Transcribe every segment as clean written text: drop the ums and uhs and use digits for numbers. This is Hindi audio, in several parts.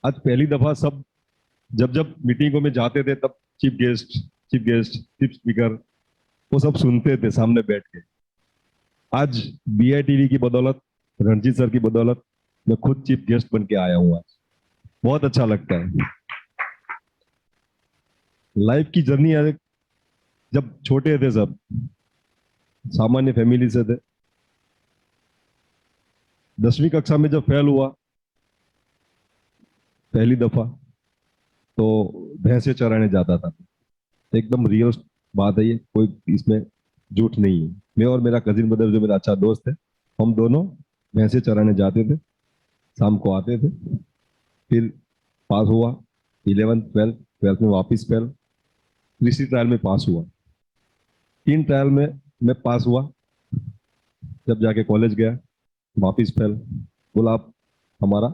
आज पहली दफा सब जब जब मीटिंगों में जाते थे तब चीफ स्पीकर वो सब सुनते थे सामने बैठ के। आज बीआईटीवी की बदौलत, रणजीत सर की बदौलत मैं खुद चीफ गेस्ट बन के आया हूँ आज। बहुत अच्छा लगता है। लाइफ की जर्नी है। जब छोटे थे सब, सामान्य फैमिली से थे। 10वीं कक्षा में जब फेल हुआ पहली दफा, तो भैंसे चराने जाता था। एकदम रियल बात है ये, कोई इसमें झूठ नहीं है। मैं और मेरा कजिन ब्रदर जो मेरा अच्छा दोस्त है, हम दोनों भैंसे चराने जाते थे। शाम को आते थे। फिर पास हुआ 11th 12th, 12th में वापस फेल। तीसरी ट्रायल में पास हुआ। 3 ट्रायल में मैं पास हुआ। जब जाके कॉलेज गया वापस फेल। बोला आप हमारा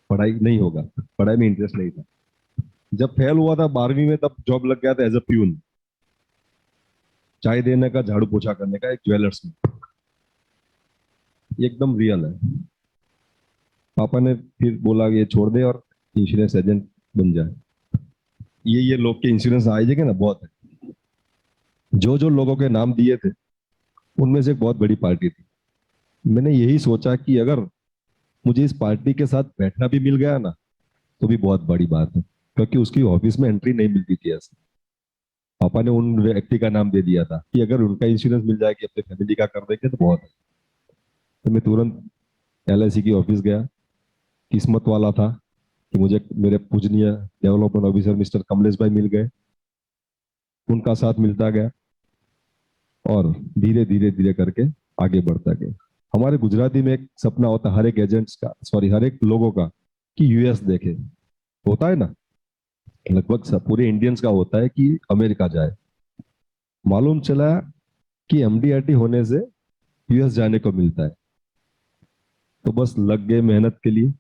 पढ़ाई नहीं होगा, पढ़ाई में इंटरेस्ट नहीं था। जब फेल हुआ था 12वीं में, तब जॉब लग गया था एज अ प्यून, चाय देने का, झाड़ू पोछा करने का, एक ज्वेलर्स में। ये एकदम रियल है। पापा ने फिर बोला ये छोड़ दे और इंश्योरेंस एजेंट बन जाए। ये लोग के इंश्योरेंस आई जगह ना बहुत है। जो जो लोगों के नाम दिए थे उनमें से एक बहुत बड़ी पार्टी थी। मैंने यही सोचा कि अगर मुझे इस पार्टी के साथ बैठना भी मिल गया ना, तो भी बहुत बड़ी बात है, क्योंकि उसकी ऑफिस में एंट्री नहीं मिलती थी ऐसे। पापा ने उन व्यक्ति का नाम दे दिया था कि अगर उनका इंश्योरेंस मिल जाए कि अपने फैमिली का कर देंगे तो बहुत है। तो मैं तुरंत एलआईसी की ऑफिस गया। किस्मत वाला था कि मुझे मेरे पूजनीय डेवलपमेंट ऑफिसर मिस्टर कमलेश भाई मिल गए। उनका साथ मिलता गया और धीरे धीरे धीरे करके आगे बढ़ता गया। हमारे गुजराती में एक सपना होता है हर एक एजेंट्स का, सॉरी हर एक लोगों का, कि यूएस देखे। होता है ना, लगभग सब पूरे इंडियंस का होता है कि अमेरिका जाए। मालूम चला कि एमडीआरटी होने से यूएस जाने को मिलता है। तो बस लग गए मेहनत के लिए,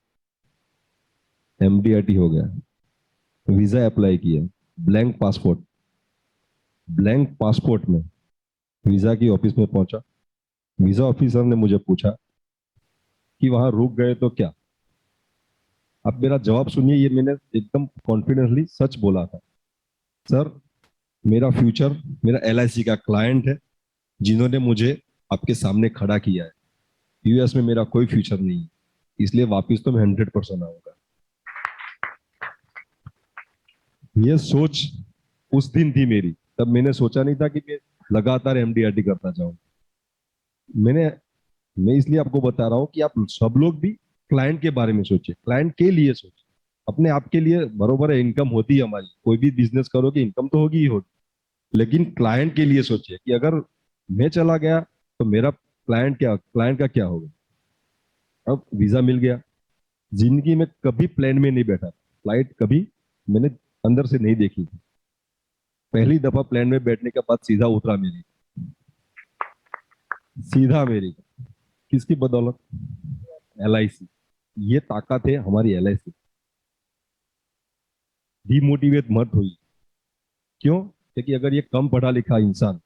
एमडीआरटी हो गया। वीजा अप्लाई किया, ब्लैंक पासपोर्ट। ब्लैंक पासपोर्ट में वीजा की ऑफिस में पहुंचा। वीजा ऑफिसर ने मुझे पूछा कि वहां रुक गए तो क्या। अब मेरा जवाब सुनिए, ये मैंने एकदम कॉन्फिडेंटली सच बोला था। सर, मेरा फ्यूचर मेरा एलआईसी का क्लाइंट है, जिन्होंने मुझे आपके सामने खड़ा किया है। यूएस में मेरा कोई फ्यूचर नहीं है, इसलिए वापिस तो मैं 100% आऊंगा। ये सोच उस दिन थी मेरी। तब मैंने सोचा नहीं था कि मैं लगातार एमडीआरटी करता जाऊं। मैंने मैं इसलिए आपको बता रहा हूं कि आप सब लोग भी क्लाइंट के बारे में सोचिए, क्लाइंट के लिए सोचिए। अपने आप के लिए बरोबर है, इनकम होती है हमारी, कोई भी बिजनेस करोगे इनकम तो होगी ही होगी। लेकिन क्लाइंट के लिए सोचिए कि अगर मैं चला गया तो मेरा क्लाइंट का क्या होगा। अब वीजा मिल गया। जिंदगी में कभी प्लेन में नहीं बैठा, फ्लाइट कभी मैंने अंदर से नहीं देखी थी। पहली दफा प्लेन में बैठने के बाद सीधा उतरा मेरी, सीधा मेरी। किसकी बदौलत? एलआईसी। ये ताकत है हमारी एलआईसी। डिमोटिवेट मत हुई। क्यों? क्योंकि अगर ये कम पढ़ा लिखा इंसान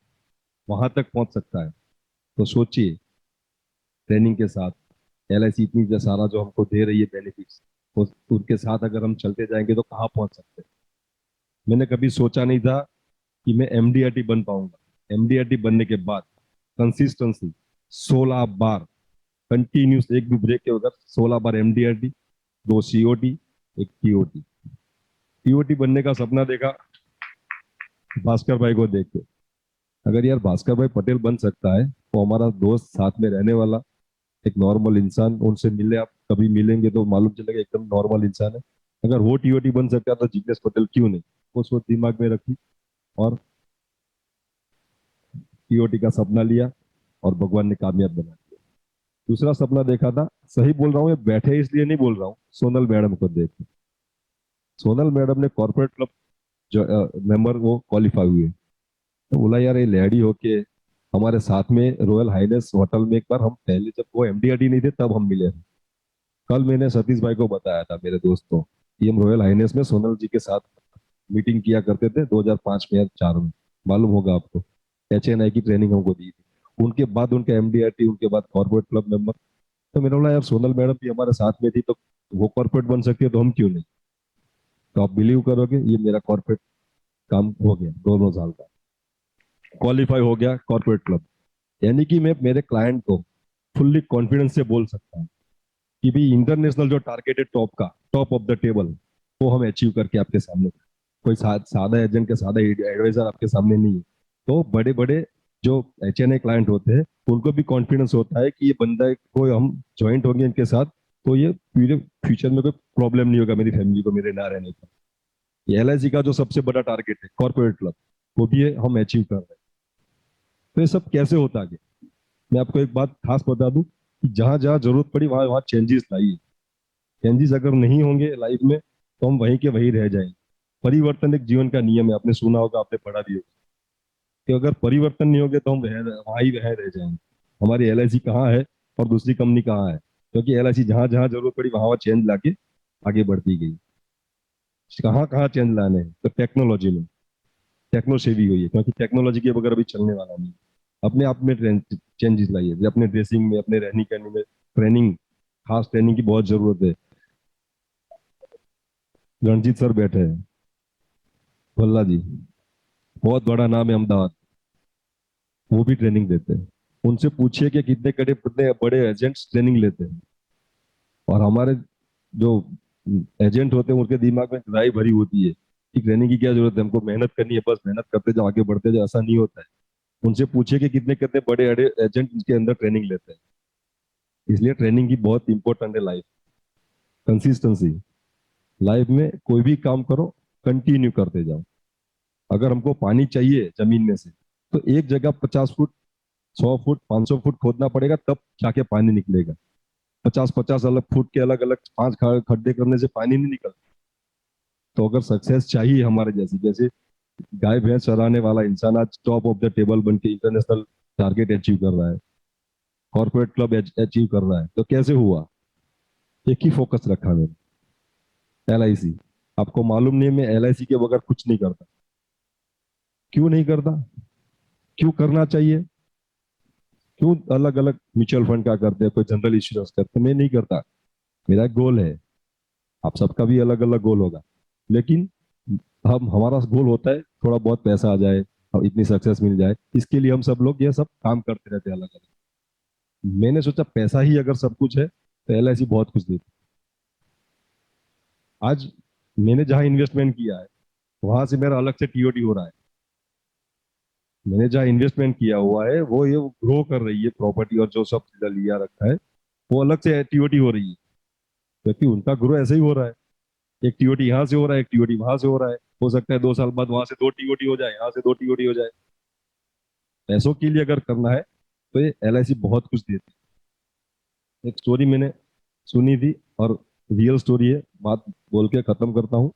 वहां तक पहुंच सकता है, तो सोचिए ट्रेनिंग के साथ एलआईसी इतनी सारा जो हमको दे रही है बेनिफिट्स, उनके साथ अगर हम चलते जाएंगे तो कहाँ पहुंच सकते हैं। मैंने कभी सोचा नहीं था कि मैं एमडीआरटी बन पाऊंगा। एमडीआरटी बनने के बाद कंसिस्टेंसी 16 बार कंटिन्यूस, एक भी ब्रेक के बगैर 16 बार एमडीआरटी, 2 सीओटी, एक टीओटी। टीओटी बनने का सपना देखा भास्कर भाई को देख के। अगर यार भास्कर भाई पटेल बन सकता है, तो हमारा दोस्त साथ में रहने वाला एक नॉर्मल इंसान, उनसे मिले, आप कभी मिलेंगे तो मालूम चलेगा एकदम नॉर्मल इंसान है। अगर वो टीओटी बन सकता है तो जिग्नेश पटेल क्यों नहीं। वो सोच दिमाग में रखी और टीओटी का सपना लिया और भगवान ने कामयाब बना दिया। दूसरा सपना देखा था, सही बोल रहा हूँ, ये बैठे इसलिए नहीं बोल रहा हूँ, सोनल मैडम को देख के। सोनल मैडम ने कॉर्पोरेट क्लब जो मेंबर वो क्वालिफाई हुए। तो बोला यार ये लेडी होके हमारे साथ में रॉयल हाइनेस होटल में एक बार हम पहले जब वो एमडीआरटी नहीं थे तब हम मिले थे। कल मैंने सतीश भाई को बताया था, मेरे दोस्त को, कि हम रॉयल हाइनेस में सोनल जी के साथ मीटिंग किया करते थे 2005 में या 4 में। मालूम होगा आपको। एचएनआई की ट्रेनिंग हमको दी थी। उनके बाद उनका एमडीआरटी, उनके बाद कॉर्पोरेट क्लब मेंबर। तो मैंने बोला यार सोनल मैडम भी हमारे साथ में थी, तो वो कॉर्पोरेट बन सकती है तो हम क्यों नहीं। तो आप बिलीव करोगे, ये मेरा कॉर्पोरेट काम हो गया 2 साल का, क्वालिफाई हो गया कॉर्पोरेट क्लब। यानी कि मैं मेरे क्लाइंट को फुल्ली कॉन्फिडेंस से बोल सकता हूँ कि भी इंटरनेशनल जो टारगेट है टॉप का, टॉप ऑफ द टेबल, वो हम अचीव करके आपके सामने, कोई सादा एजेंट के सादा एडवाइजर आपके सामने नहीं है। तो बड़े बड़े जो HNI क्लाइंट होते हैं उनको भी कॉन्फिडेंस होता है कि ये बंदा को हम ज्वाइंट होंगे इनके साथ, तो ये पूरे फ्यूचर में कोई प्रॉब्लम नहीं होगा मेरी फैमिली को मेरे ना रहने का। ये LIC का जो सबसे बड़ा टारगेट है कॉर्पोरेट क्लब, वो भी हम अचीव कर रहे हैं। तो ये सब कैसे होता है? मैं आपको एक बात खास बता दूं कि जहां जहां जरूरत पड़ी वहां वहां चेंजेस लाइए। चेंजेस अगर नहीं होंगे लाइफ में तो हम वहीं के वहीं रह जाएंगे। परिवर्तन एक जीवन का नियम है, आपने सुना होगा, आपने पढ़ा भी होगा कि अगर परिवर्तन नहीं होंगे तो हम वहां ही रह जाएंगे। हमारी LIC कहाँ है और दूसरी कंपनी कहाँ है? क्योंकि LIC जहां जहां जरूरत पड़ी वहां वहां चेंज लाके आगे बढ़ती गई। कहाँ कहाँ चेंज लाने हैं? तो टेक्नोलॉजी में टेक्नो सेवी हुई है, क्योंकि टेक्नोलॉजी के बगैर अभी चलने वाला नहीं। अपने आप में चेंजेस लाइए, अपने ड्रेसिंग में, अपने रहने कहने में। ट्रेनिंग, खास ट्रेनिंग की बहुत जरूरत है। रणजीत सर बैठे हैं, भल्ला जी, बहुत बड़ा नाम है अहमदाबाद, वो भी ट्रेनिंग देते हैं। उनसे पूछिए कि कितने बड़े एजेंट्स ट्रेनिंग लेते हैं। और हमारे जो एजेंट होते हैं उनके दिमाग में ड्राई भरी होती है कि ट्रेनिंग की क्या जरूरत है, हमको मेहनत करनी है, बस मेहनत करते जाओ, आगे बढ़ते जाओ। ऐसा नहीं होता है। उनसे पूछिए कि कितने कितने बड़े बड़े एजेंट इसके अंदर ट्रेनिंग लेते हैं। इसलिए ट्रेनिंग की बहुत इंपॉर्टेंट है लाइफ, कंसिस्टेंसी। लाइफ में कोई भी काम करो, कंटिन्यू करते जाओ। अगर हमको पानी चाहिए जमीन में से, तो एक जगह 50 फुट, 100 फुट, 500 फुट खोदना पड़ेगा, तब जाके पानी निकलेगा। 50-50 अलग फुट के अलग अलग 5 खड्डे करने से पानी नहीं निकलता। तो अगर सक्सेस चाहिए हमारे जैसी, जैसे गाय भैंस चराने वाला इंसान आज टॉप ऑफ द टेबल बन के इंटरनेशनल टारगेट अचीव कर रहा है, कॉर्पोरेट क्लब अचीव कर रहा है, तो कैसे हुआ? एक ही फोकस रखा मैंने, LIC। आपको मालूम नहीं है, मैं LIC के बगैर कुछ नहीं करता। क्यों नहीं करता? क्यों करना चाहिए? क्यों अलग अलग म्यूचुअल फंड का करते हैं, कोई जनरल इंश्योरेंस करते हैं, मैं नहीं करता। मेरा एक गोल है, आप सबका भी अलग अलग गोल होगा, लेकिन हम हमारा गोल होता है थोड़ा बहुत पैसा आ जाए और इतनी सक्सेस मिल जाए, इसके लिए हम सब लोग ये सब काम करते रहते हैं अलग अलग। मैंने सोचा पैसा ही अगर सब कुछ है तो LIC बहुत कुछ देती। आज मैंने जहां इन्वेस्टमेंट किया है वहां से मेरा अलग से TOT हो रहा है। मैंने जहाँ इन्वेस्टमेंट किया हुआ है वो ये ग्रो कर रही है प्रॉपर्टी, और जो सब चीजें लिया रखा है वो अलग से TOT हो रही है, क्योंकि उनका ग्रो ऐसे ही हो रहा है। एक TOT यहाँ से हो रहा है, एक TOT वहां से हो रहा है। हो सकता है 2 साल बाद वहां से 2 TOT हो जाए, यहाँ से 2 TOT हो जाए। पैसों के लिए अगर करना है तो ये LIC बहुत कुछ देती है। एक स्टोरी मैंने सुनी थी, और रियल स्टोरी है, बात बोल के खत्म करता हूँ,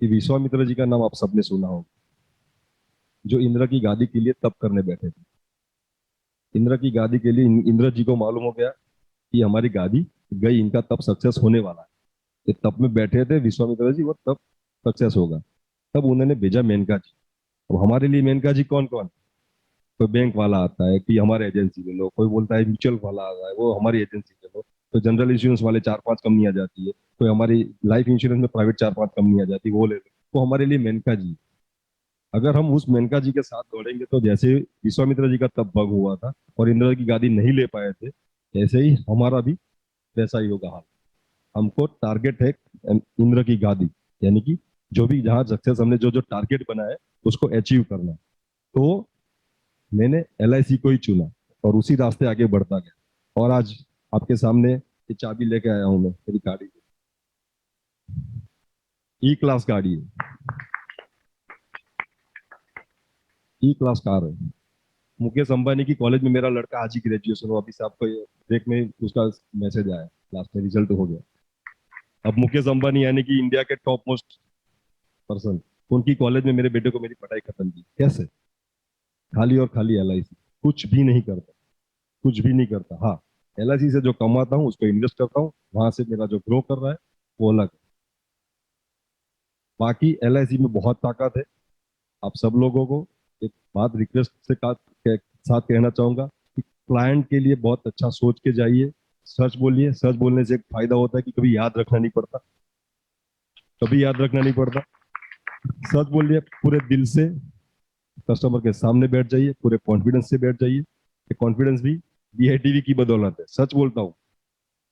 कि विश्वामित्र जी का नाम आप सबने सुना होगा, जो इंद्र की गादी के लिए तप करने बैठे थे। इंद्र की गादी के लिए इंद्र जी को मालूम हो गया कि हमारी गादी गई, इनका तप सक्सेस होने वाला है। ये तप में बैठे थे विश्वामित्र जी, वो तप सक्सेस होगा। तब उन्होंने भेजा मेनका जी। अब हमारे लिए मेनका जी कौन कौन? कोई बैंक वाला आता है कि हमारे एजेंसी में लो, कोई बोलता है म्यूचुअल वाला आता है वो हमारी एजेंसी में लो, तो जनरल इंश्योरेंस वाले 4-5 कंपनी आ जाती है, कोई हमारी लाइफ इंश्योरेंस में प्राइवेट 4-5 कंपनी आ जाती है, वो ले लो। वो हमारे लिए मेनका जी। अगर हम उस मेनका जी के साथ दौड़ेंगे तो जैसे विश्वामित्र जी का तप भंग हुआ था और इंद्र की गादी नहीं ले पाए थे, ऐसे ही हमारा भी वैसा ही होगा हाल। हमको टारगेट है इंद्र की गादी, यानी कि जो भी जहां सक्सेस हमने जो जो टारगेट बनाया है उसको अचीव करना है। तो मैंने LIC को ही चुना और उसी रास्ते आगे बढ़ता गया, और आज आपके सामने ये चाबी लेके आया हूं मैं, मेरी गाड़ी की। E क्लास गाड़ी है, E क्लास कार है। मुकेश अंबानी की कॉलेज में मेरा लड़का आज ही ग्रेजुएशन हुआ, अभी से आपको ब्रेक में उसका मैसेज आया, लास्ट में रिजल्ट हो गया। अब मुकेश अंबानी यानी कि इंडिया के टॉप मोस्ट पर्सन, उनकी कॉलेज में मेरे बेटे को मेरी पढ़ाई खत्म की। कैसे? खाली और खाली LIC, कुछ भी नहीं करता, कुछ भी नहीं करता। हाँ, LIC से जो कमाता हूँ उसको इन्वेस्ट करता हूँ, वहां से मेरा जो ग्रो कर रहा है वो अलग है। बाकी LIC में बहुत ताकत है। आप सब लोगों को एक बात रिक्वेस्ट से साथ कहना चाहूंगा कि क्लाइंट के लिए बहुत अच्छा सोच के जाइए, सच बोलिए। सच बोलने से एक फायदा होता है कि कभी याद रखना नहीं पड़ता। कभी याद रखना नहीं पड़ता। सच बोलिए, पूरे दिल से कस्टमर के सामने बैठ जाइए, पूरे कॉन्फिडेंस से बैठ जाइए। ये कॉन्फिडेंस भी बीआईटीवी की बदौलत है, सच बोलता हूँ।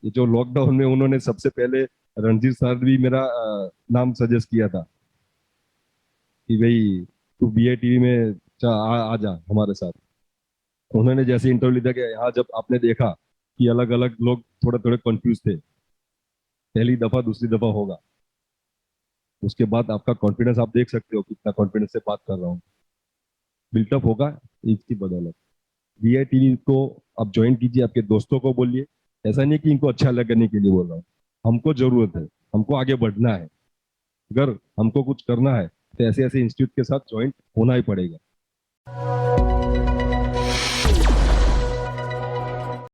ये जो लॉकडाउन में उन्होंने सबसे पहले रणजीत सर भी मेरा नाम सजेस्ट किया था कि भाई तू बीआईटीवी में आ जा हमारे साथ। उन्होंने जैसे इंटरव्यू लिया कि यहाँ जब आपने देखा कि अलग अलग लोग थोड़े थोड़े कंफ्यूज थे, पहली दफा दूसरी दफा होगा, उसके बाद आपका कॉन्फिडेंस आप देख सकते हो कितना कॉन्फिडेंस से बात कर रहा हूँ, बिल्टअप होगा इसकी बदौलत। बीआईटीवी को आप ज्वाइन कीजिए, आपके दोस्तों को बोलिए। ऐसा नहीं कि इनको अच्छा लगने के लिए बोल रहा हूँ, हमको जरूरत है, हमको आगे बढ़ना है। अगर हमको कुछ करना है तो ऐसे ऐसे इंस्टीट्यूट के साथ ज्वाइन होना ही पड़ेगा।